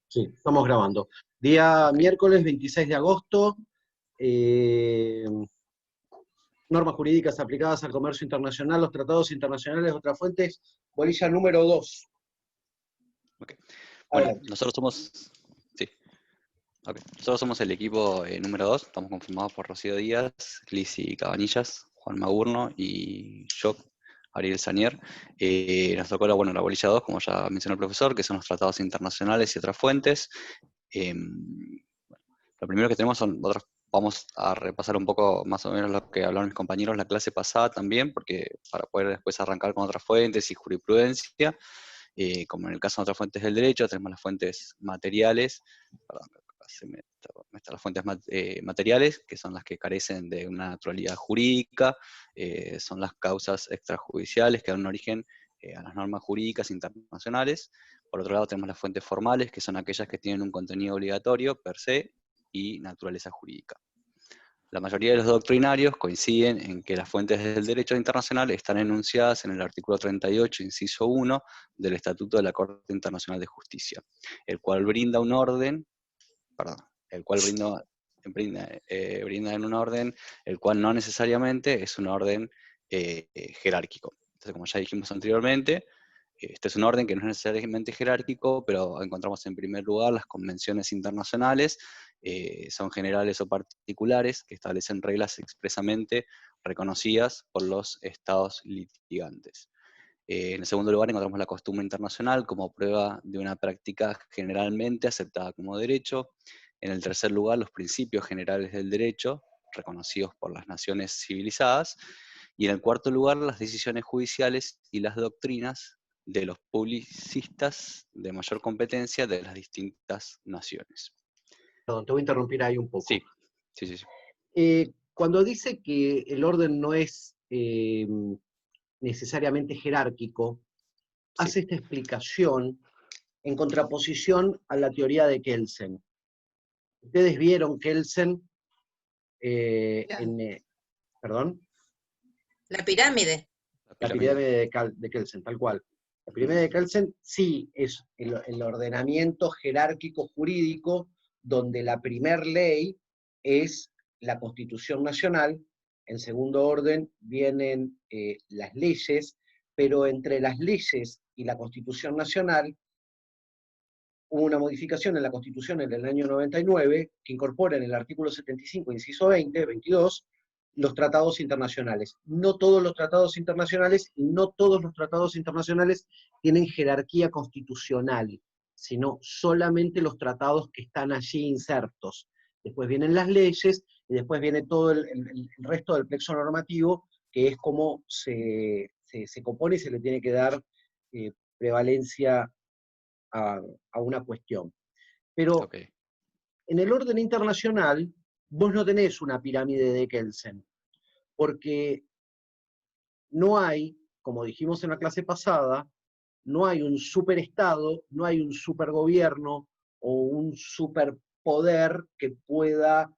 Sí, estamos grabando. Día Ok. miércoles 26 de agosto, eh, normas jurídicas aplicadas al comercio internacional, los tratados internacionales, otras fuentes, bolilla número 2. Ok. Bueno, Adelante. nosotros somos, sí, ok. Nosotros somos el equipo número 2. Estamos conformados por Rocío Díaz, Lizzy Cabanillas, Juan Magurno y yo, Ariel Sanier. Nos tocó la bolilla 2, como ya mencionó el profesor, que son los tratados internacionales y otras fuentes. Lo primero que tenemos vamos a repasar un poco más o menos lo que hablaron mis compañeros la clase pasada también, porque para poder después arrancar con otras fuentes y jurisprudencia. Como en el caso de otras fuentes del derecho, tenemos las fuentes materiales, perdón, acá me están las fuentes materiales, que son las que carecen de una naturalidad jurídica, son las causas extrajudiciales que dan origen a las normas jurídicas internacionales. Por otro lado, tenemos las fuentes formales, que son aquellas que tienen un contenido obligatorio per se y naturaleza jurídica. La mayoría de los doctrinarios coinciden en que las fuentes del derecho internacional están enunciadas en el artículo 38, inciso 1, del Estatuto de la Corte Internacional de Justicia, el cual brinda un orden, perdón, el cual brinda en un orden, el cual no necesariamente es un orden jerárquico. Entonces, como ya dijimos anteriormente, este es un orden que no es necesariamente jerárquico, pero encontramos en primer lugar las convenciones internacionales, son generales o particulares, que establecen reglas expresamente reconocidas por los estados litigantes. En el segundo lugar encontramos la costumbre internacional como prueba de una práctica generalmente aceptada como derecho. En el tercer lugar, los principios generales del derecho, reconocidos por las naciones civilizadas. Y en el cuarto lugar, las decisiones judiciales y las doctrinas de los publicistas de mayor competencia de las distintas naciones. Perdón, te voy a interrumpir ahí un poco. Sí, sí, sí, sí. Cuando dice que el orden no es necesariamente jerárquico, Sí, hace esta explicación en contraposición a la teoría de Kelsen. Ustedes vieron Kelsen La, perdón, la pirámide. la la pirámide. pirámide de Kelsen, tal cual. La pirámide Ujú. de Kelsen sí es el ordenamiento jerárquico jurídico donde la primer ley es la Constitución Nacional, en segundo orden vienen las leyes, pero entre las leyes y la Constitución Nacional hubo una modificación en la Constitución en el año 99 que incorpora en el artículo 75, inciso 20, 22, los tratados internacionales. No todos los tratados internacionales y no todos los tratados internacionales tienen jerarquía constitucional, sino solamente los tratados que están allí insertos. Después vienen las leyes y después viene todo el resto del plexo normativo, que es como se compone y se le tiene que dar prevalencia a una cuestión. Pero Ok, en el orden internacional, vos no tenés una pirámide de Kelsen, porque no hay, como dijimos en la clase pasada, no hay un superestado, no hay un supergobierno o un superpoder que pueda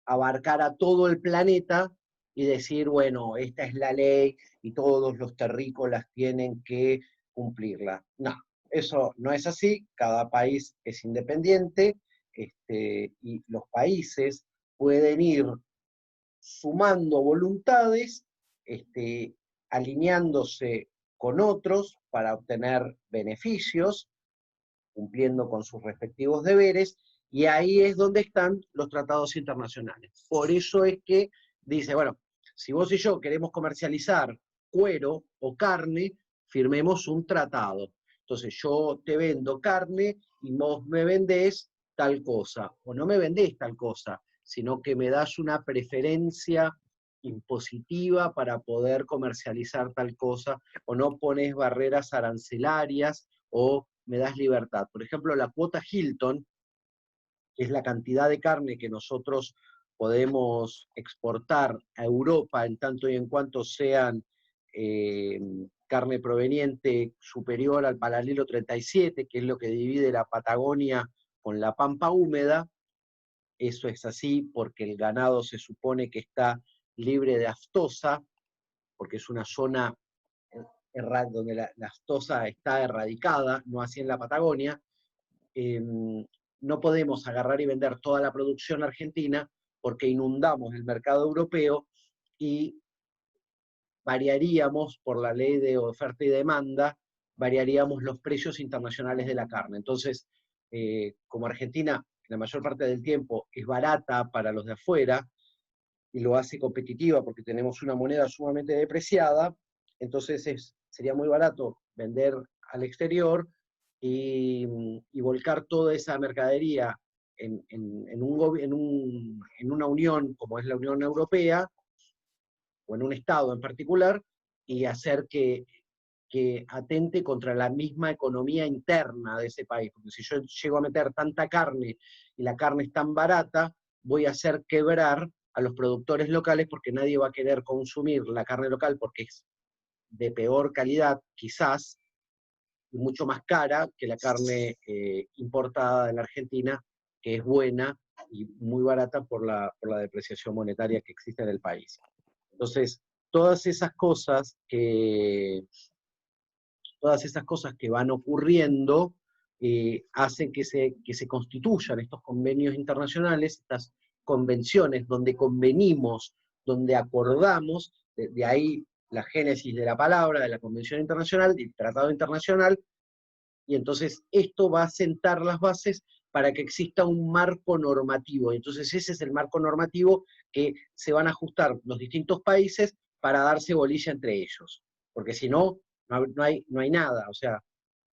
abarcar a todo el planeta y decir, bueno, esta es la ley y todos los terrícolas tienen que cumplirla. No, eso no es así, cada país es independiente y los países pueden ir sumando voluntades, alineándose con otros para obtener beneficios, cumpliendo con sus respectivos deberes, y ahí es donde están los tratados internacionales. Por eso es que dice, bueno, si vos y yo queremos comercializar cuero o carne, firmemos un tratado. Entonces yo te vendo carne y vos me vendés tal cosa, o no me vendés tal cosa, sino que me das una preferencia impositiva para poder comercializar tal cosa, o no pones barreras arancelarias, o me das libertad. Por ejemplo, la cuota Hilton, que es la cantidad de carne que nosotros podemos exportar a Europa en tanto y en cuanto sean carne proveniente superior al paralelo 37, que es lo que divide la Patagonia con la Pampa húmeda. Eso es así porque el ganado se supone que está libre de aftosa, porque es una zona donde la aftosa está erradicada, no así en la Patagonia. no podemos agarrar y vender toda la producción argentina porque inundamos el mercado europeo y variaríamos, por la ley de oferta y demanda, variaríamos los precios internacionales de la carne. Entonces, como Argentina la mayor parte del tiempo es barata para los de afuera, y lo hace competitiva porque tenemos una moneda sumamente depreciada, entonces sería muy barato vender al exterior y volcar toda esa mercadería en una unión como es la Unión Europea, o en un Estado en particular, y hacer que atente contra la misma economía interna de ese país. Porque si yo llego a meter tanta carne y la carne es tan barata, voy a hacer quebrar a los productores locales porque nadie va a querer consumir la carne local porque es de peor calidad, quizás, y mucho más cara que la carne importada de la Argentina, que es buena y muy barata por la depreciación monetaria que existe en el país. Entonces, todas esas cosas que van ocurriendo hacen que se constituyan estos convenios internacionales, estas convenciones donde convenimos, donde acordamos, de ahí la génesis de la palabra, de la Convención Internacional, del Tratado Internacional, y entonces esto va a sentar las bases para que exista un marco normativo. Entonces ese es el marco normativo que se van a ajustar los distintos países para darse bolilla entre ellos. Porque si no, no hay nada. O sea,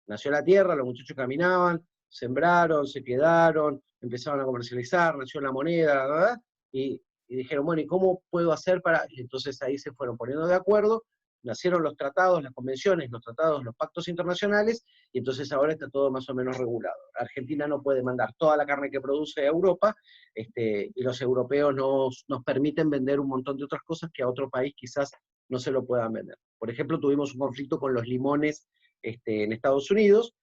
nació la tierra, los muchachos caminaban, sembraron, se quedaron, empezaron a comercializar, nació la moneda, ¿verdad? Y dijeron, bueno, ¿y cómo puedo hacer para...? Y entonces ahí se fueron poniendo de acuerdo, nacieron los tratados, las convenciones, los tratados, los pactos internacionales, y entonces ahora está todo más o menos regulado. Argentina no puede mandar toda la carne que produce a Europa, y los europeos nos permiten vender un montón de otras cosas que a otro país quizás no se lo puedan vender. Por ejemplo, tuvimos un conflicto con los limones en Estados Unidos,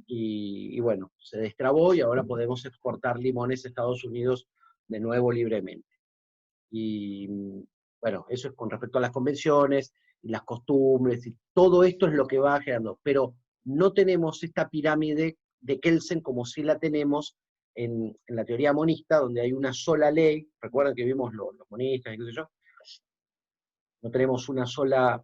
y bueno, se destrabó y ahora podemos exportar limones a Estados Unidos de nuevo libremente. Y bueno, eso es con respecto a las convenciones y las costumbres, y todo esto es lo que va generando, pero no tenemos esta pirámide de Kelsen como si la tenemos en la teoría monista, donde hay una sola ley. Recuerden que vimos los monistas y qué sé yo, no tenemos una sola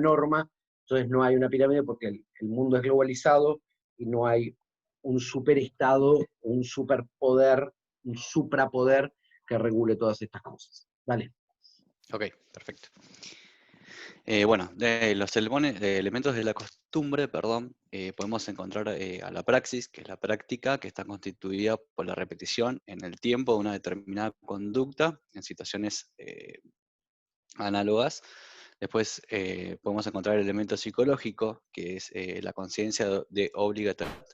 norma, entonces no hay una pirámide porque el mundo es globalizado y no hay un superestado, un superpoder, un suprapoder que regule todas estas cosas. Dale. Ok, perfecto. Bueno, de los elementos de la costumbre, perdón, podemos encontrar a la praxis, que es la práctica que está constituida por la repetición en el tiempo de una determinada conducta en situaciones análogas. Después podemos encontrar el elemento psicológico, que es la conciencia de obligatoriedad,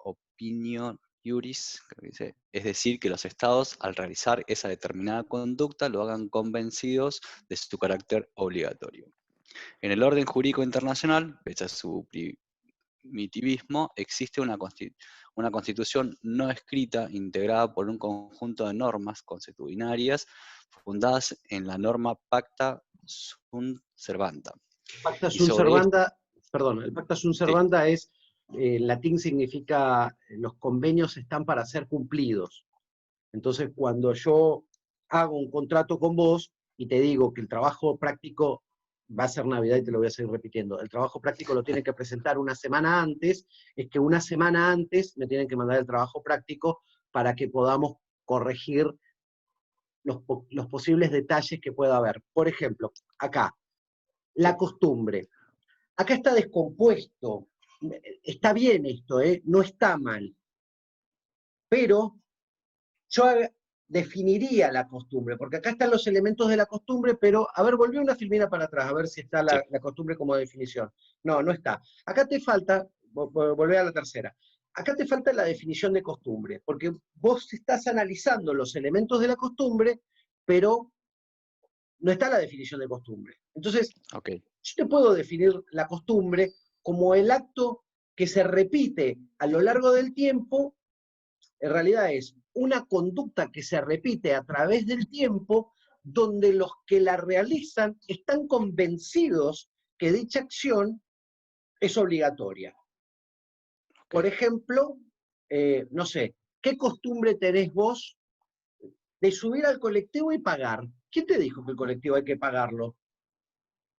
opinion iuris, creo que dice, es decir, que los estados al realizar esa determinada conducta lo hagan convencidos de su carácter obligatorio. En el orden jurídico internacional, pese a su primitivismo, existe una constitución no escrita integrada por un conjunto de normas consuetudinarias fundadas en la norma Pacta Sunt Servanda. Pacta Sunt Servanda, perdón, el Pacta Sunt Servanda es, en latín significa, los convenios están para ser cumplidos. Entonces, cuando yo hago un contrato con vos y te digo que el trabajo práctico va a ser Navidad y te lo voy a seguir repitiendo, el trabajo práctico lo tienen que presentar una semana antes, es que una semana antes me tienen que mandar el trabajo práctico para que podamos corregir los posibles detalles que pueda haber. Por ejemplo, acá, la costumbre. Acá está descompuesto. Está bien esto, no está mal. Pero yo definiría la costumbre, porque acá están los elementos de la costumbre, pero, a ver, volví una filmina para atrás, a ver si está la costumbre como definición. No, no está. Acá te falta, volvé a la tercera, acá te falta la definición de costumbre, porque vos estás analizando los elementos de la costumbre, pero no está la definición de costumbre. Entonces, yo te puedo definir la costumbre como el acto que se repite a lo largo del tiempo. En realidad es una conducta que se repite a través del tiempo, donde los que la realizan están convencidos que dicha acción es obligatoria. Por ejemplo, no sé, ¿qué costumbre tenés vos de subir al colectivo y pagar? ¿Quién te dijo que el colectivo hay que pagarlo?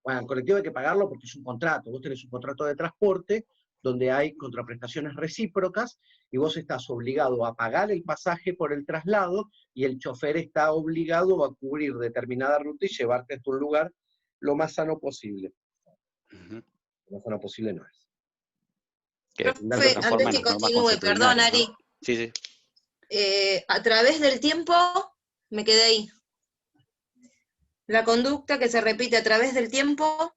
Bueno, el colectivo hay que pagarlo porque es un contrato. Vos tenés un contrato de transporte donde hay contraprestaciones recíprocas y vos estás obligado a pagar el pasaje por el traslado y el chofer está obligado a cubrir determinada ruta y llevarte hasta un lugar lo más sano posible. Ujú. Lo más sano posible no es. Que Profe, se transforma antes en que las normas continúe, perdón, consuetudinarias, Ari, ¿no? Sí, sí. a través del tiempo, me quedé ahí. La conducta que se repite a través del tiempo,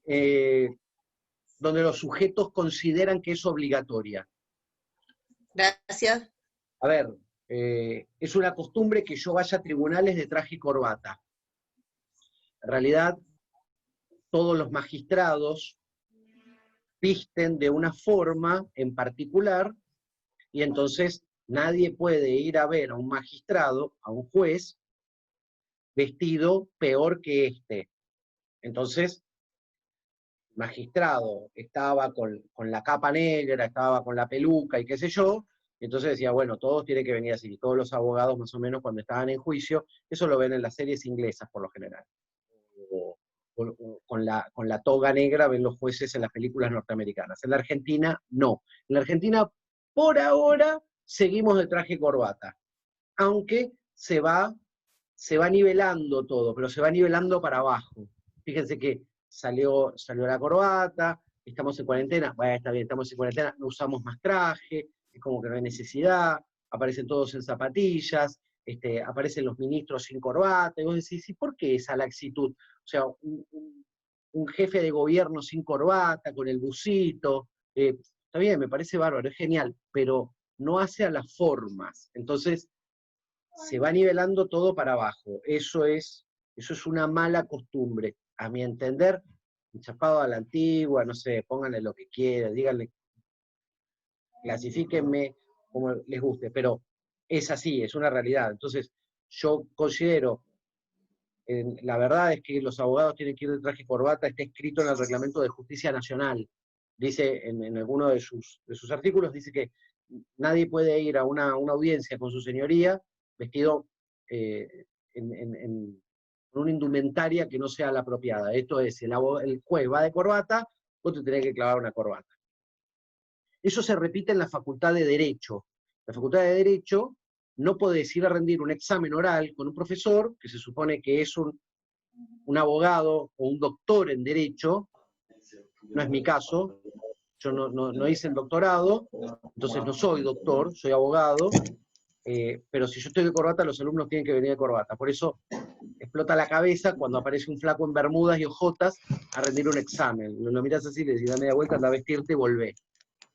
Donde los sujetos consideran que es obligatoria. gracias. A ver, es una costumbre que yo vaya a tribunales de traje y corbata. En realidad, todos los magistrados visten de una forma en particular y entonces nadie puede ir a ver a un magistrado, a un juez, vestido peor que este. Entonces, el magistrado estaba con la capa negra, estaba con la peluca y qué sé yo, y entonces decía, bueno, todos tienen que venir así. Todos los abogados, más o menos, cuando estaban en juicio, eso lo ven en las series inglesas por lo general. Con la toga negra ven los jueces en las películas norteamericanas. En la Argentina, no. En la Argentina, por ahora, seguimos de traje y corbata, aunque se va nivelando todo, pero se va nivelando para abajo. Fíjense que salió la corbata, estamos en cuarentena, bueno, está bien, estamos en cuarentena, no usamos más traje, es como que no hay necesidad, aparecen todos en zapatillas, aparecen los ministros sin corbata, y vos decís, ¿y por qué esa laxitud? O sea, un jefe de gobierno sin corbata, con el busito, está bien, me parece bárbaro, es genial, pero no hace a las formas. Entonces, se va nivelando todo para abajo. Eso es una mala costumbre. A mi entender, chapado a la antigua, no sé, pónganle lo que quieran, díganle, clasifíquenme como les guste, pero es así, es una realidad. Entonces, yo considero, la verdad es que los abogados tienen que ir de traje y corbata, está escrito en el Reglamento de Justicia Nacional. Dice, en alguno de sus artículos, dice que nadie puede ir a una audiencia con su señoría vestido en una indumentaria que no sea la apropiada. Esto es, el juez va de corbata, vos te tenés que clavar una corbata. Eso se repite en la Facultad de Derecho. La Facultad de Derecho no podés ir a rendir un examen oral con un profesor, que se supone que es un abogado o un doctor en Derecho, no es mi caso, yo no hice el doctorado, entonces no soy doctor, soy abogado, pero si yo estoy de corbata, los alumnos tienen que venir de corbata. Por eso explota la cabeza cuando aparece un flaco en bermudas y ojotas a rendir un examen. Lo mirás así, le decís, da media vuelta, anda a vestirte y volvé.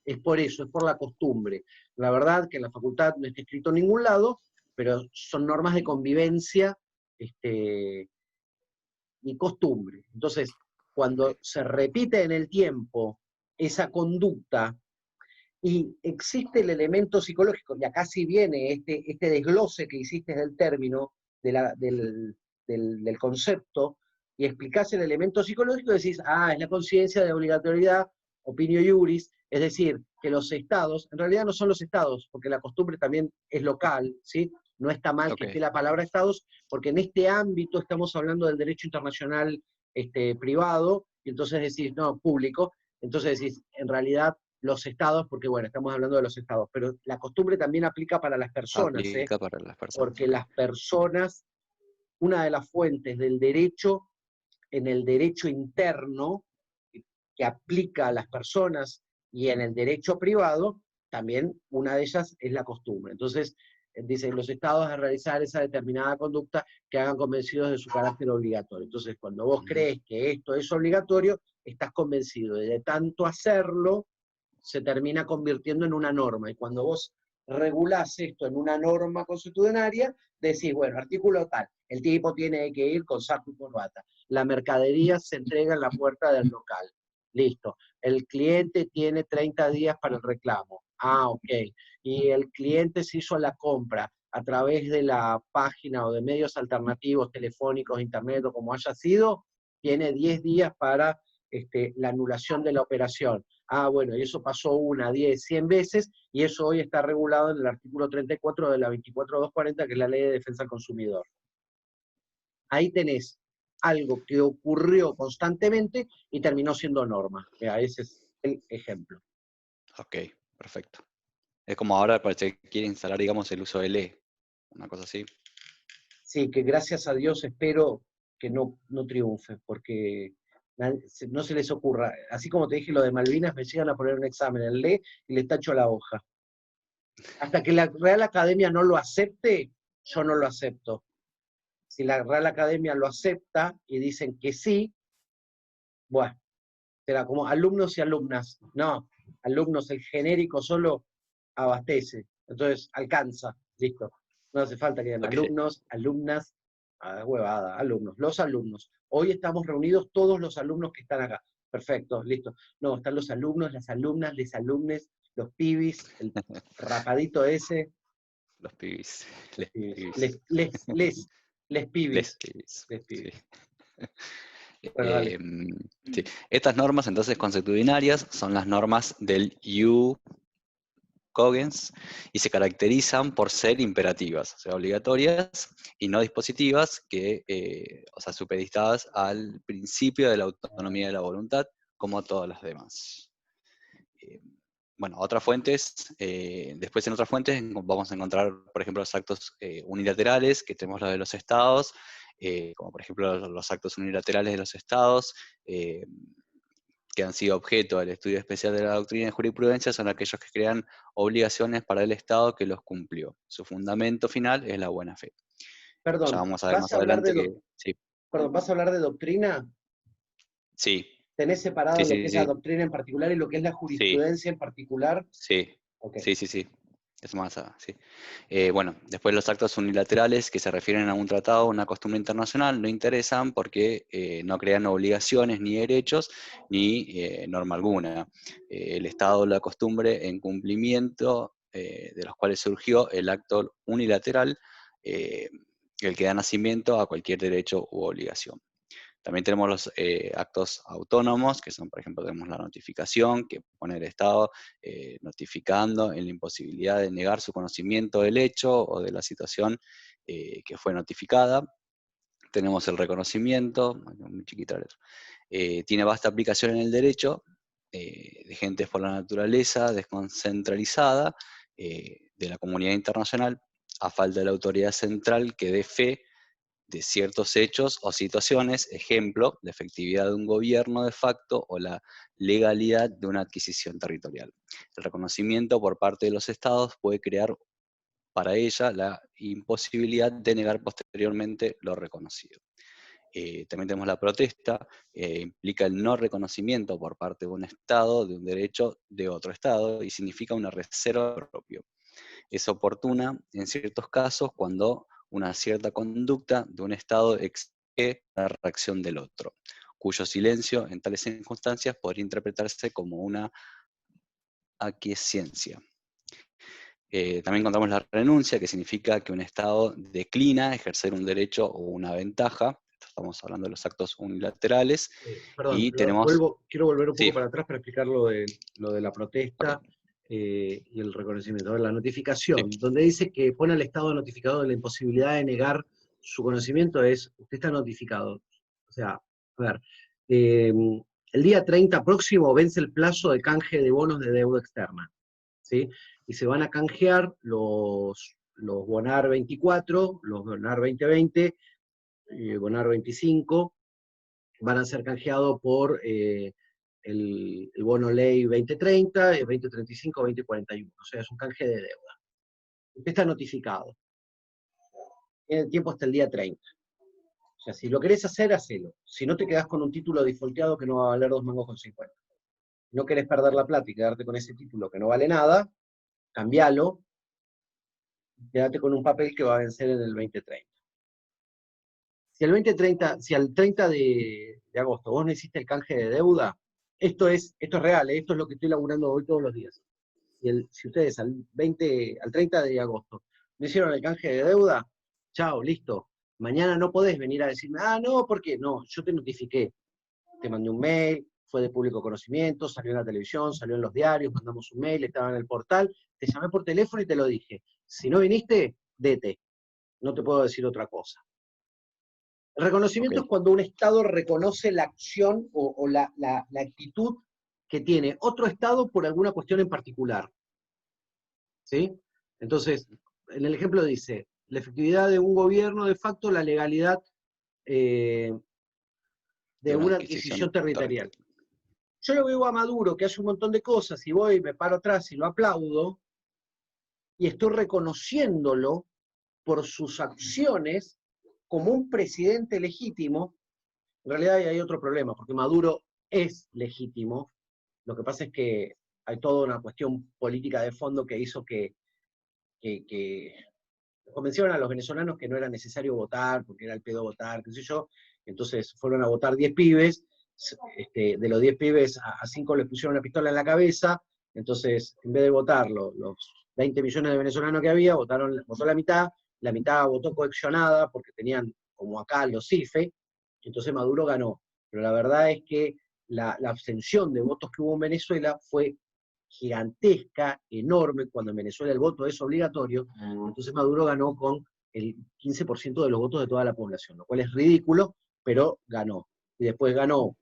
Es por eso, es por la costumbre. La verdad que en la facultad no está escrito en ningún lado, pero son normas de convivencia y costumbre. Entonces, cuando se repite en el tiempo esa conducta y existe el elemento psicológico, y acá sí viene este desglose que hiciste del término, del concepto, y explicás el elemento psicológico, decís, es la conciencia de obligatoriedad, opinio iuris, es decir, que los estados, en realidad no son los estados, porque la costumbre también es local, ¿sí? No está mal que esté la palabra estados, porque en este ámbito estamos hablando del derecho internacional privado, y entonces decís, no, público, entonces decís, en realidad, los estados, porque bueno, estamos hablando de los estados, pero la costumbre también aplica para las personas, Aplica para las personas. porque las personas, una de las fuentes del derecho, en el derecho interno, que aplica a las personas, y en el derecho privado, también una de ellas es la costumbre. Entonces, dicen los estados a realizar esa determinada conducta que hagan convencidos de su carácter obligatorio. Entonces, cuando vos crees que esto es obligatorio, estás convencido de tanto hacerlo, se termina convirtiendo en una norma. Y cuando vos regulás esto en una norma consuetudinaria, decís, bueno, artículo tal, el tipo tiene que ir con saco y corbata. La mercadería se entrega en la puerta del local. Listo. El cliente tiene 30 días para el reclamo. Ok. Y el cliente se hizo la compra a través de la página o de medios alternativos, telefónicos, internet o como haya sido, tiene 10 días para la anulación de la operación. Ah, bueno, y eso pasó 1, 10, 100 veces, y eso hoy está regulado en el artículo 34 de la 24240, que es la Ley de Defensa del Consumidor. Ahí tenés algo que ocurrió constantemente y terminó siendo norma. Mira, ese es el ejemplo. Ok, perfecto. Es como ahora para que quiere instalar, digamos, el uso de LE, una cosa así. Sí, que gracias a Dios espero que no triunfe, porque no se les ocurra. Así como te dije lo de Malvinas, me llegan a poner un examen en LE y les tacho la hoja. Hasta que la Real Academia no lo acepte, yo no lo acepto. Si la Real Academia lo acepta y dicen que sí, bueno, será como alumnos y alumnas. No, alumnos, el genérico solo abastece. Entonces, alcanza, listo. No hace falta que digan Ok. alumnos, alumnas, huevada, alumnos, los alumnos. Hoy estamos reunidos todos los alumnos que están acá. Perfecto, listo. No, están los alumnos, las alumnas, les alumnes, los pibis, el rapadito ese, Los pibis. los Les pibis, pibis. les Les pibis, pibis. les Sí. pibis. Bueno, dale. Sí. Estas normas entonces consuetudinarias son las normas del ius cogens y se caracterizan por ser imperativas, o sea, obligatorias y no dispositivas, o sea, supeditadas al principio de la autonomía de la voluntad, como todas las demás. Bueno, otras fuentes, después en otras fuentes vamos a encontrar, por ejemplo, los actos unilaterales, que tenemos los de los estados, como por ejemplo los actos unilaterales de los estados, que han sido objeto del estudio especial de la doctrina y jurisprudencia, son aquellos que crean obligaciones para el Estado que los cumplió. Su fundamento final es la buena fe. Ya Perdón, vamos a ver ¿vas más a hablar adelante de, que sí, ¿vas a hablar de doctrina? sí, ¿Tenés separado sí, lo que sí, es la sí, doctrina en particular y lo que es la sí, jurisprudencia en particular? sí, Ok. sí, sí, sí. Es más, sí. Bueno, después los actos unilaterales que se refieren a un tratado o una costumbre internacional no interesan porque no crean obligaciones ni derechos ni norma alguna. El Estado o la costumbre en cumplimiento de los cuales surgió el acto unilateral, el que da nacimiento a cualquier derecho u obligación. También tenemos los actos autónomos, que son, por ejemplo, tenemos la notificación, que pone el Estado notificando en la imposibilidad de negar su conocimiento del hecho o de la situación que fue notificada. Tenemos el reconocimiento, muy chiquita la letra. Tiene vasta aplicación en el derecho, de gentes por la naturaleza, desconcentralizada, de la comunidad internacional, a falta de la autoridad central que dé fe de ciertos hechos o situaciones, ejemplo, la efectividad de un gobierno de facto o la legalidad de una adquisición territorial. El reconocimiento por parte de los estados puede crear para ella la imposibilidad de negar posteriormente lo reconocido. También tenemos la protesta, implica el no reconocimiento por parte de un Estado de un derecho de otro Estado y significa una reserva propia. Es oportuna en ciertos casos cuando una cierta conducta de un Estado exige la reacción del otro, cuyo silencio en tales circunstancias podría interpretarse como una aquiescencia. También encontramos la renuncia, que significa que un Estado declina ejercer un derecho o una ventaja. Estamos hablando de los actos unilaterales. Perdón, Y pero tenemos, quiero volver un sí, poco para atrás para explicar lo de la protesta y el reconocimiento. A ver, la sí, notificación, donde dice que pone al Estado notificado de la imposibilidad de negar su conocimiento, es, usted está notificado. O sea, a ver, el día 30 próximo vence el plazo de canje de bonos de deuda externa, ¿sí? Y se van a canjear los Bonar 24, los Bonar 2020, Bonar 25, van a ser canjeados por el bono ley 2030, 2035, 2041. O sea, es un canje de deuda. Usted está notificado. Tiene el tiempo hasta el día 30. O sea, si lo querés hacer, hacelo. Si no, te quedás con un título defaulteado que no va a valer 2 mangos con 50. Si no querés perder la plata y quedarte con ese título que no vale nada, cambialo, quédate con un papel que va a vencer en el 2030. Si al 30 de agosto vos no hiciste el canje de deuda, esto es real, esto es lo que estoy laburando hoy todos los días. Si ustedes al 30 de agosto no hicieron el canje de deuda, chao, listo. Mañana no podés venir a decirme, no, ¿por qué? No, yo te notifiqué. Te mandé un mail, fue de público conocimiento, salió en la televisión, salió en los diarios, mandamos un mail, estaba en el portal, te llamé por teléfono y te lo dije. Si no viniste, vete. No te puedo decir otra cosa. El reconocimiento es cuando un Estado reconoce la acción o la actitud que tiene otro Estado por alguna cuestión en particular. ¿Sí? Entonces, en el ejemplo dice, la efectividad de un gobierno de facto, la legalidad de una adquisición territorial. Yo lo veo a Maduro, que hace un montón de cosas, y voy, me paro atrás y lo aplaudo, y estoy reconociéndolo por sus acciones como un presidente legítimo. En realidad hay otro problema, porque Maduro es legítimo. Lo que pasa es que hay toda una cuestión política de fondo que hizo que convencieron a los venezolanos que no era necesario votar, porque era el pedo votar, qué sé yo. Entonces fueron a votar 10 pibes, de los 10 pibes a 5 les pusieron una pistola en la cabeza, entonces en vez de votar los 20 millones de venezolanos que había, votó la mitad votó coaccionada, porque tenían como acá los CIFE, entonces Maduro ganó. Pero la verdad es que la abstención de votos que hubo en Venezuela fue gigantesca, enorme. Cuando en Venezuela el voto es obligatorio, entonces Maduro ganó con el 15% de los votos de toda la población, lo cual es ridículo, pero ganó. Y después ganó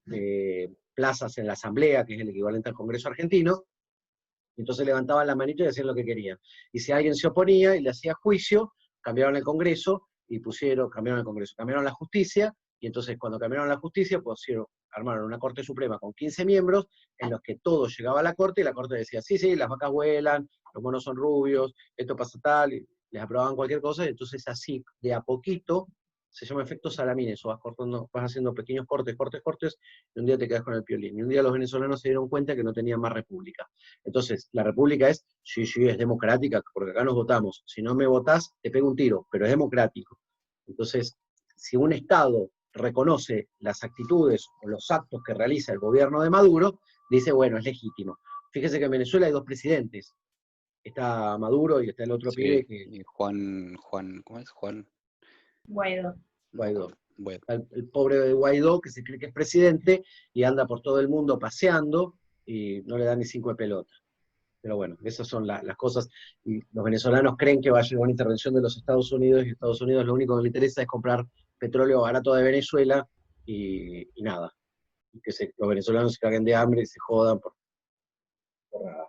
plazas en la Asamblea, que es el equivalente al Congreso argentino, y entonces levantaban la manito y hacían lo que querían. Y si alguien se oponía y le hacía juicio, cambiaron el Congreso, cambiaron la justicia, y entonces cuando cambiaron la justicia, armaron una Corte Suprema con 15 miembros, en los que todo llegaba a la Corte, y la Corte decía, sí, las vacas vuelan, los monos son rubios, esto pasa tal, y les aprobaban cualquier cosa, y entonces así, de a poquito, se llama efecto Salamines, o vas haciendo pequeños cortes, y un día te quedas con el piolín. Y un día los venezolanos se dieron cuenta que no tenían más república. Entonces, la república es, sí, es democrática, porque acá nos votamos. Si no me votás, te pego un tiro, pero es democrático. Entonces, si un Estado reconoce las actitudes o los actos que realiza el gobierno de Maduro, dice, bueno, es legítimo. Fíjese que en Venezuela hay 2 presidentes. Está Maduro y está el otro pibe que... Juan, ¿cómo es? Guaidó. El pobre de Guaidó, que se cree que es presidente, y anda por todo el mundo paseando, y no le da ni 5 de pelota. Pero bueno, esas son las cosas, y los venezolanos creen que va a llegar una intervención de los Estados Unidos, y Estados Unidos lo único que le interesa es comprar petróleo barato de Venezuela, y nada. Y que los venezolanos se caguen de hambre y se jodan por nada.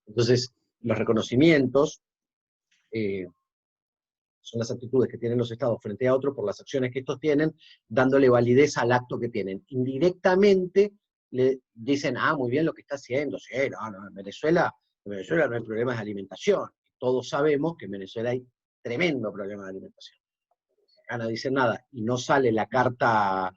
Entonces, los reconocimientos son las actitudes que tienen los Estados frente a otros por las acciones que estos tienen, dándole validez al acto que tienen. Indirectamente le dicen, muy bien lo que está haciendo, sí, no, en Venezuela no hay problemas de alimentación. Todos sabemos que en Venezuela hay tremendo problema de alimentación. Acá no dicen nada, y no sale la carta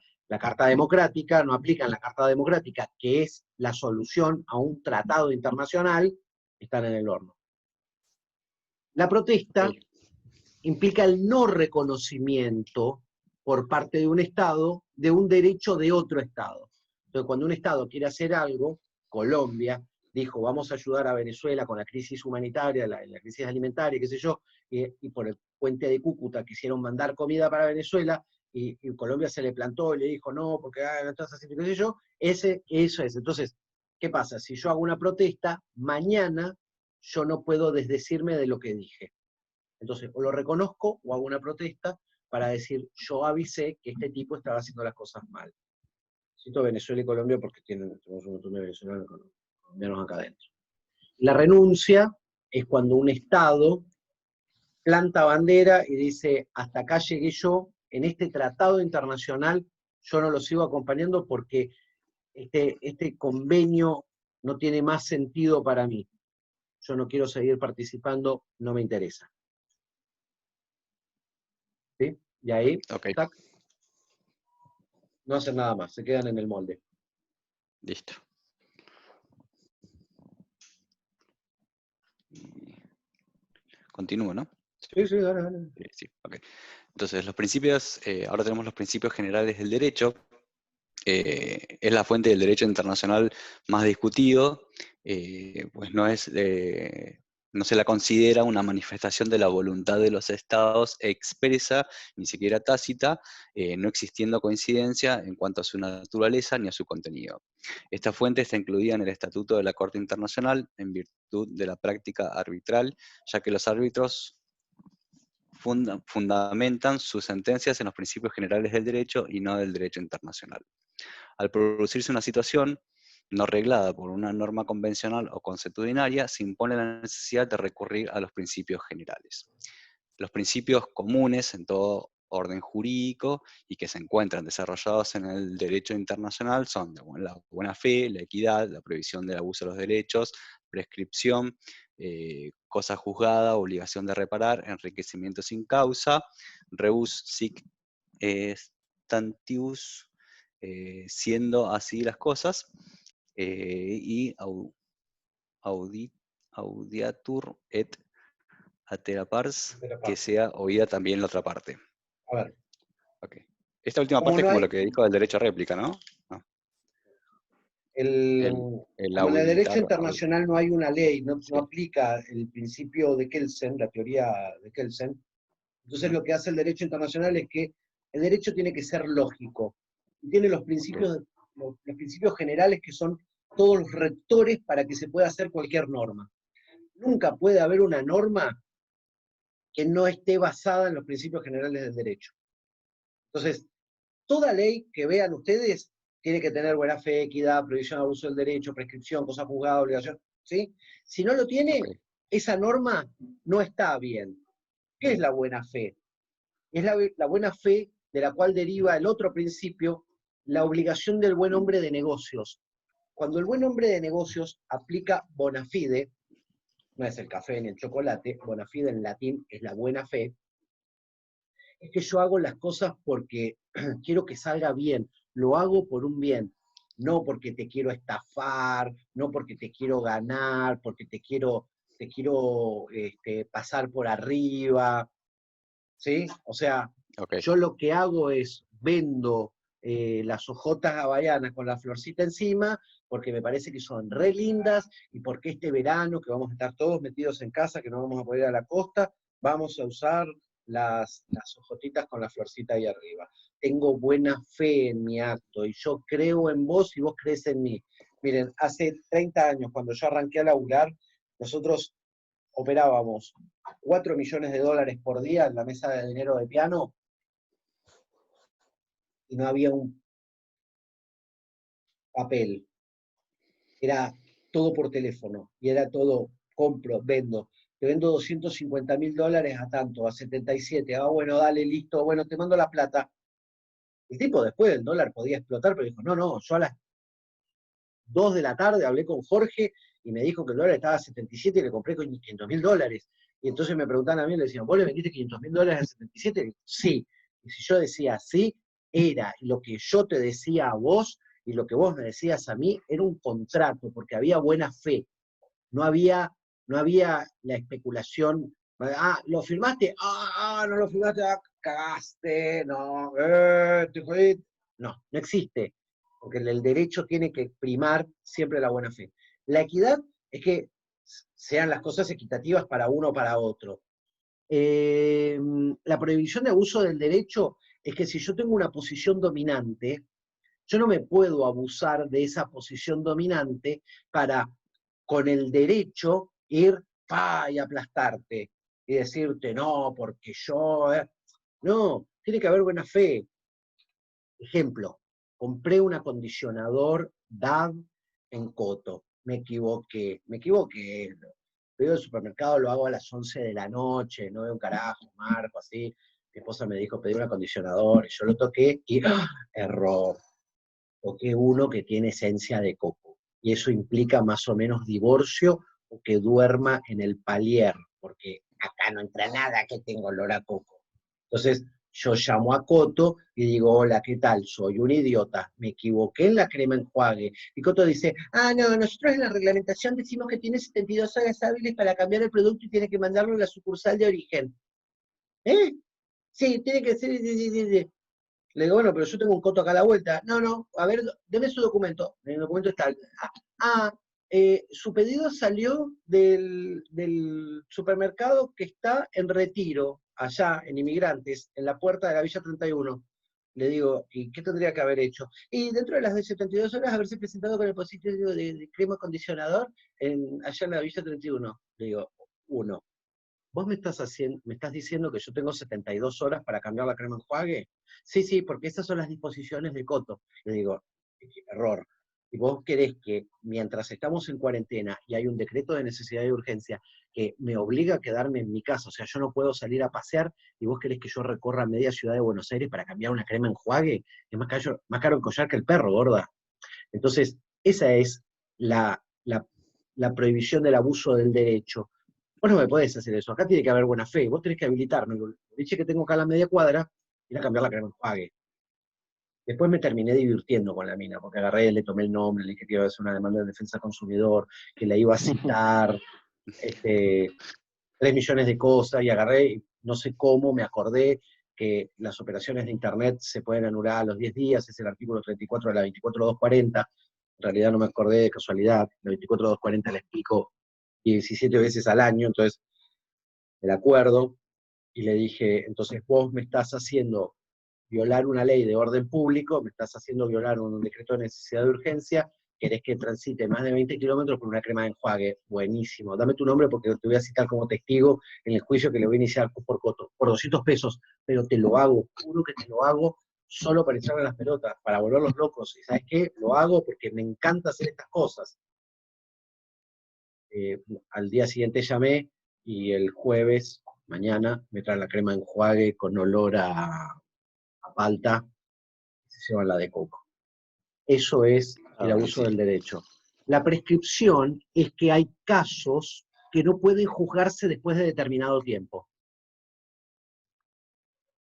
democrática, no aplican la carta democrática, que es la solución a un tratado internacional, están en el horno. La protesta implica el no reconocimiento por parte de un Estado de un derecho de otro Estado. Entonces, cuando un Estado quiere hacer algo, Colombia dijo, vamos a ayudar a Venezuela con la crisis humanitaria, la crisis alimentaria, qué sé yo, y por el puente de Cúcuta quisieron mandar comida para Venezuela, y Colombia se le plantó y le dijo, no, porque no estás haciendo qué sé yo, eso es. Entonces, ¿qué pasa? Si yo hago una protesta, mañana yo no puedo desdecirme de lo que dije. Entonces, o lo reconozco o hago una protesta para decir, yo avisé que este tipo estaba haciendo las cosas mal. Cito Venezuela y Colombia porque tenemos un montón de venezolanos colombianos acá adentro. La renuncia es cuando un Estado planta bandera y dice, hasta acá llegué yo, en este tratado internacional yo no lo sigo acompañando porque este convenio no tiene más sentido para mí. Yo no quiero seguir participando, no me interesa. ¿Sí? Y ahí, tac, no hacen nada más, se quedan en el molde. Listo. Continúo, ¿no? Sí, dale. Sí, ok. Entonces, los principios, ahora tenemos los principios generales del derecho. Es la fuente del derecho internacional más discutido, pues no es no se la considera una manifestación de la voluntad de los estados expresa, ni siquiera tácita, no existiendo coincidencia en cuanto a su naturaleza ni a su contenido. Esta fuente está incluida en el Estatuto de la Corte Internacional en virtud de la práctica arbitral, ya que los árbitros fundamentan sus sentencias en los principios generales del derecho y no del derecho internacional. Al producirse una situación no reglada por una norma convencional o consuetudinaria, se impone la necesidad de recurrir a los principios generales. Los principios comunes en todo orden jurídico y que se encuentran desarrollados en el derecho internacional son la buena fe, la equidad, la prohibición del abuso de los derechos, prescripción, cosa juzgada, obligación de reparar, enriquecimiento sin causa, rebus sic stantibus, siendo así las cosas, y audiatur et atera pars, que sea oída también la otra parte. A ver. Okay. Esta última parte es como lo que dijo del derecho a réplica, ¿no? No. Como en el derecho internacional no hay una ley, no aplica el principio de Kelsen, la teoría de Kelsen, entonces lo que hace el derecho internacional es que el derecho tiene que ser lógico, y tiene los principios, los principios generales que son todos los rectores para que se pueda hacer cualquier norma. Nunca puede haber una norma que no esté basada en los principios generales del derecho. Entonces, toda ley que vean ustedes tiene que tener buena fe, equidad, prohibición de abuso del derecho, prescripción, cosa juzgada, obligación, ¿sí? Si no lo tiene, esa norma no está bien. ¿Qué es la buena fe? Es la buena fe de la cual deriva el otro principio, la obligación del buen hombre de negocios. Cuando el buen hombre de negocios aplica bona fide, no es el café ni el chocolate, bona fide en latín es la buena fe, es que yo hago las cosas porque quiero que salga bien, lo hago por un bien, no porque te quiero estafar, no porque te quiero ganar, porque te quiero pasar por arriba, ¿sí? O sea, yo lo que hago es vendo las hojotas hawaianas con la florcita encima, porque me parece que son re lindas, y porque este verano, que vamos a estar todos metidos en casa, que no vamos a poder ir a la costa, vamos a usar las hojotitas con la florcita ahí arriba. Tengo buena fe en mi acto, y yo creo en vos y vos crees en mí. Miren, hace 30 años, cuando yo arranqué a laburar, nosotros operábamos $4 millones por día en la mesa de dinero de piano, y no había un papel. Era todo por teléfono, y era todo, compro, vendo. Te vendo $250.000 a tanto, a 77. Ah, bueno, dale, listo, bueno, te mando la plata. El tipo después del dólar podía explotar, pero dijo, no, yo a las 2 de la tarde hablé con Jorge y me dijo que el dólar estaba a 77 y le compré con $500.000. Y entonces me preguntaban a mí, le decían, ¿vos le vendiste $500.000 a 77? Y digo, sí. Y si yo decía sí, era. Y lo que yo te decía a vos y lo que vos me decías a mí era un contrato, porque había buena fe. No había la especulación. ¿Lo firmaste? No lo firmaste, cagaste, no, te jodiste. No existe, porque el derecho tiene que primar siempre la buena fe. La equidad es que sean las cosas equitativas para uno o para otro. La prohibición de abuso del derecho es que si yo tengo una posición dominante, yo no me puedo abusar de esa posición dominante para, con el derecho, ir y aplastarte y decirte, no, porque yo... No, tiene que haber buena fe. Ejemplo, compré un acondicionador DAV en Coto. Me equivoqué. Veo el supermercado, lo hago a las 11 de la noche, no veo un carajo, marco, así. Mi esposa me dijo, pedí un acondicionador, y yo lo toqué y error. Toqué uno que tiene esencia de coco. Y eso implica más o menos divorcio o que duerma en el palier, porque acá no entra nada que tenga olor a coco. Entonces, yo llamo a Coto y digo, hola, ¿qué tal? Soy un idiota, me equivoqué en la crema enjuague. Y Coto dice, no, nosotros en la reglamentación decimos que tiene 72 horas hábiles para cambiar el producto y tiene que mandarlo a la sucursal de origen. Sí, tiene que ser... Sí. Le digo, bueno, pero yo tengo un Coto acá a la vuelta. No, a ver, deme su documento. En el documento está... Su pedido salió del supermercado que está en Retiro, allá en Inmigrantes, en la puerta de la Villa 31. Le digo, ¿y qué tendría que haber hecho? Y dentro de las 72 horas haberse presentado con el positivo de crema acondicionador allá en la Villa 31. Le digo, uno, ¿vos me estás diciendo que yo tengo 72 horas para cambiar la crema enjuague? Sí, sí, porque esas son las disposiciones de Coto. Le digo, error. Y vos querés que mientras estamos en cuarentena y hay un decreto de necesidad y urgencia que me obliga a quedarme en mi casa, o sea, yo no puedo salir a pasear, y vos querés que yo recorra media ciudad de Buenos Aires para cambiar una crema enjuague, es más caro el collar que el perro, gorda. Entonces, esa es la prohibición del abuso del derecho. Vos no me podés hacer eso, acá tiene que haber buena fe, vos tenés que habilitarme. Dije que tengo acá a la media cuadra, ir a cambiar la crema enjuague. Después me terminé divirtiendo con la mina, porque agarré, le tomé el nombre, le dije que iba a hacer una demanda de defensa del consumidor, que la iba a citar, 3 millones de cosas, y agarré, y no sé cómo, me acordé que las operaciones de Internet se pueden anular a los 10 días, es el artículo 34 de la 24240, en realidad no me acordé de casualidad, la 24240 la explico 17 veces al año, entonces el acuerdo, y le dije, entonces vos me estás haciendo violar una ley de orden público, me estás haciendo violar un decreto de necesidad de urgencia, querés que transite más de 20 kilómetros por una crema de enjuague. Buenísimo, dame tu nombre porque te voy a citar como testigo en el juicio que le voy a iniciar por Coto, por 200 pesos, pero te lo hago, juro que te lo hago solo para echarle las pelotas, para volverlos locos. ¿Y sabes qué? Lo hago porque me encanta hacer estas cosas. Al día siguiente llamé y el jueves, mañana, me traen la crema de enjuague con olor a palta, se llevan la de coco. Eso es el abuso del derecho. La prescripción es que hay casos que no pueden juzgarse después de determinado tiempo.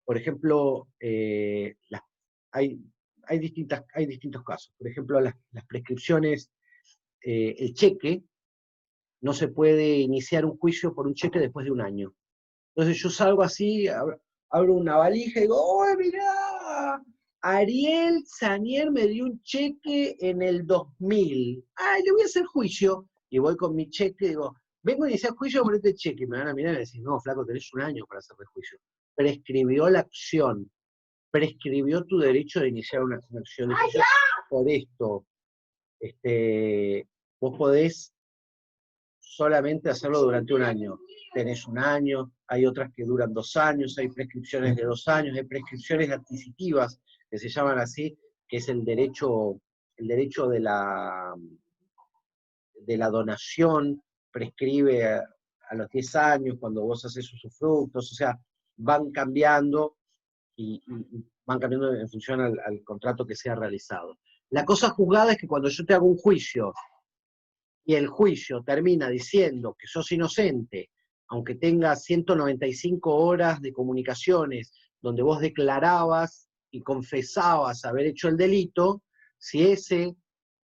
Por ejemplo, hay distintos casos. Por ejemplo, las prescripciones, el cheque, no se puede iniciar un juicio por un cheque después de un año. Entonces yo salgo así, abro una valija y digo, ¡oh, mirá! Ariel Sanier me dio un cheque en el 2000. ¡Ay, le voy a hacer juicio! Y voy con mi cheque y digo, vengo a iniciar juicio por este cheque. Y me van a mirar y me decís, no, flaco, tenés un año para hacerle juicio. Prescribió la acción. Prescribió tu derecho de iniciar una acción de juicio por esto. Vos podés solamente hacerlo durante un año. Tenés un año, hay otras que duran 2 años, hay prescripciones de 2 años, hay prescripciones adquisitivas, que se llaman así, que es el derecho de la donación, prescribe a los 10 años, cuando vos haces usufructos, o sea, van cambiando y van cambiando en función al contrato que sea realizado. La cosa juzgada es que cuando yo te hago un juicio, y el juicio termina diciendo que sos inocente, aunque tengas 195 horas de comunicaciones donde vos declarabas y confesabas haber hecho el delito, si ese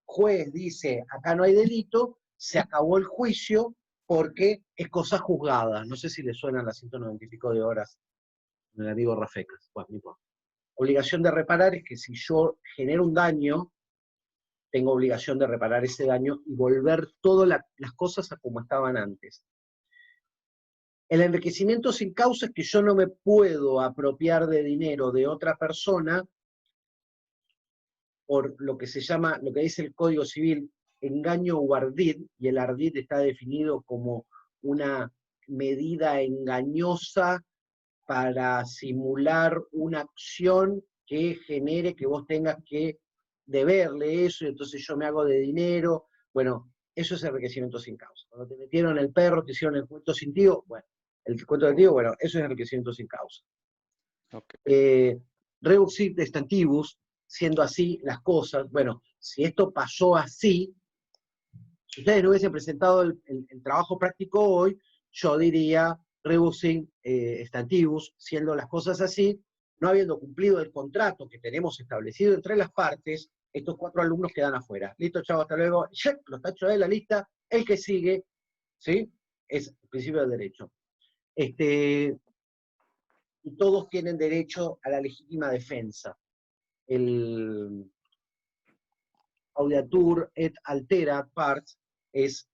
juez dice acá no hay delito, se acabó el juicio porque es cosa juzgada. No sé si le suenan las 190 y pico de horas negativo Rafecas. Bueno, no importa. Obligación de reparar es que si yo genero un daño, tengo obligación de reparar ese daño y volver todas las cosas a como estaban antes. El enriquecimiento sin causa es que yo no me puedo apropiar de dinero de otra persona por lo que se llama, lo que dice el Código Civil, engaño o ardid, y el ardid está definido como una medida engañosa para simular una acción que genere que vos tengas que deberle eso, y entonces yo me hago de dinero. Bueno, eso es enriquecimiento sin causa. Cuando te metieron el perro, te hicieron el cuento sin tío, bueno, el cuento del tío, bueno, eso es enriquecimiento sin causa. Okay. Reuxit stantibus, siendo así las cosas, bueno, si esto pasó así, si ustedes no hubiesen presentado el trabajo práctico hoy, yo diría rebusing stantibus, siendo las cosas así, no habiendo cumplido el contrato que tenemos establecido entre las partes, estos 4 alumnos quedan afuera. Listo, chavo, hasta luego. Check, los tacho de la lista. El que sigue, ¿sí? Es el principio del derecho. Y todos tienen derecho a la legítima defensa. El audiatur et altera parts, es,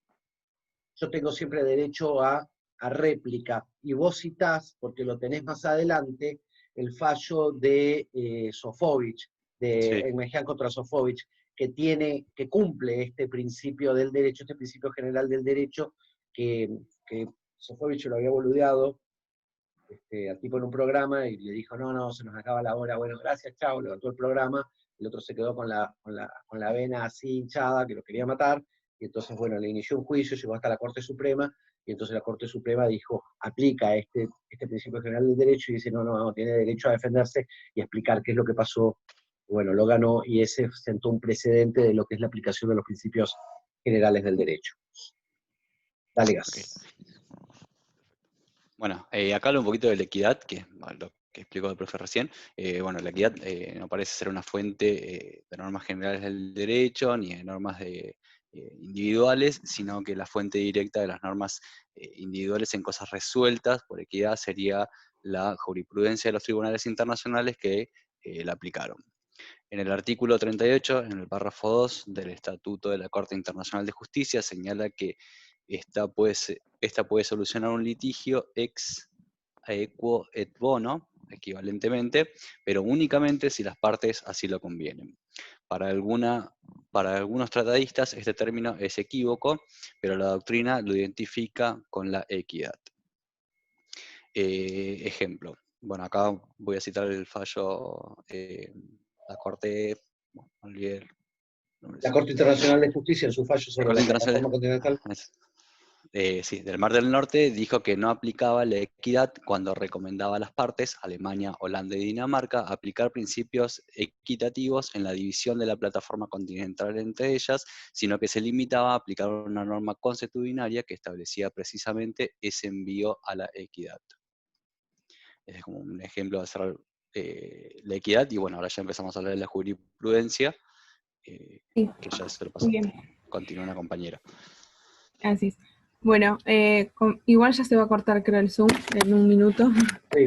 yo tengo siempre derecho a réplica, y vos citás, porque lo tenés más adelante, el fallo de Sofovich, de Sí. Enmejian contra Sofovich, que cumple este principio del derecho, este principio general del derecho, que Sofovich lo había boludeado al tipo en un programa, y le dijo, no, se nos acaba la hora, bueno, gracias, chao, levantó el programa, el otro se quedó con la vena así hinchada, que lo quería matar, y entonces, bueno, le inició un juicio, llegó hasta la Corte Suprema, y entonces la Corte Suprema dijo, aplica este principio general del derecho, y dice, no, tiene derecho a defenderse y a explicar qué es lo que pasó. Bueno, lo ganó, y ese sentó un precedente de lo que es la aplicación de los principios generales del derecho. Dale gas. Okay. Bueno, acá hablo un poquito de la equidad, que es lo que explicó el profe recién. Bueno, la equidad no parece ser una fuente de normas generales del derecho, ni de normas individuales, sino que la fuente directa de las normas individuales en cosas resueltas por equidad sería la jurisprudencia de los tribunales internacionales que la aplicaron. En el artículo 38, en el párrafo 2 del Estatuto de la Corte Internacional de Justicia, señala que esta puede solucionar un litigio ex aequo et bono, equivalentemente, pero únicamente si las partes así lo convienen. Para algunos tratadistas este término es equívoco, pero la doctrina lo identifica con la equidad. Ejemplo. Bueno, acá voy a citar el fallo, la Corte, bueno, olvidé el nombre. La Corte Internacional de Justicia, en su fallo sobre la plataforma continental. Sí, del Mar del Norte, dijo que no aplicaba la equidad cuando recomendaba a las partes, Alemania, Holanda y Dinamarca, aplicar principios equitativos en la división de la plataforma continental entre ellas, sino que se limitaba a aplicar una norma consuetudinaria que establecía precisamente ese envío a la equidad. Es como un ejemplo de hacer la equidad, y bueno, ahora ya empezamos a hablar de la jurisprudencia, Sí, que ya se lo paso. muy bien. Continúa una compañera. Así es. Bueno, igual ya se va a cortar, creo, el Zoom en un minuto. Sí.